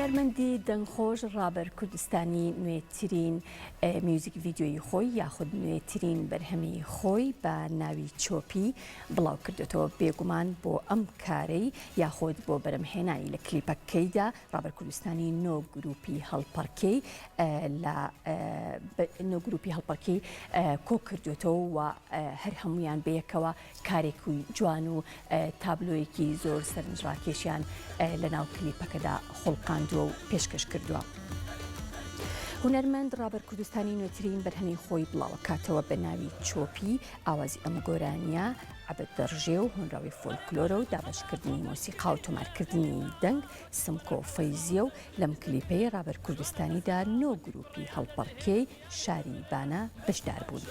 هونەرمەندی دەنگخۆش رابەر کوردستانی نوێترین میوزیک ڤیدیۆی خۆی یاخود نوێترین بەرهەمی خۆی بە ناوی چۆپی بڵاوکردەوە بێگومان بۆ ئەم کارەی یاخود بۆ بەرهەمهێنانی لە کلیپەکەیدا رابەر کوردستانی نۆ گروپی هەڵپەڕکەی لە نۆ گروپی هەڵپەڕکەی کۆ کردوێتەوە و هەر هەمویان بەیەکەوە کارێکی جوان و تابلۆیەکی زۆر سەرنجڕاکێشیان لە ناو کلیپەکەدا خۆڵقاندووە و پێشکەش کردووە. هونەرمەند رابەر کوردستانی نوێترین بەرهەمی خۆی بڵاوکاتەوە بە ناوی چۆپی ئاوازی ئەم گۆرانیە عەبەت دەڕژێ و هۆنراوی فۆلکلۆرە و دابەشکردنی مۆسیقا و تۆمارکردنی دەنگ سمکۆ فەیزیە و لەم کلیپەی رابەر کوردستانیدا نۆ گروپی هەڵپەڕکەی شاری بانە بەشدار بوون.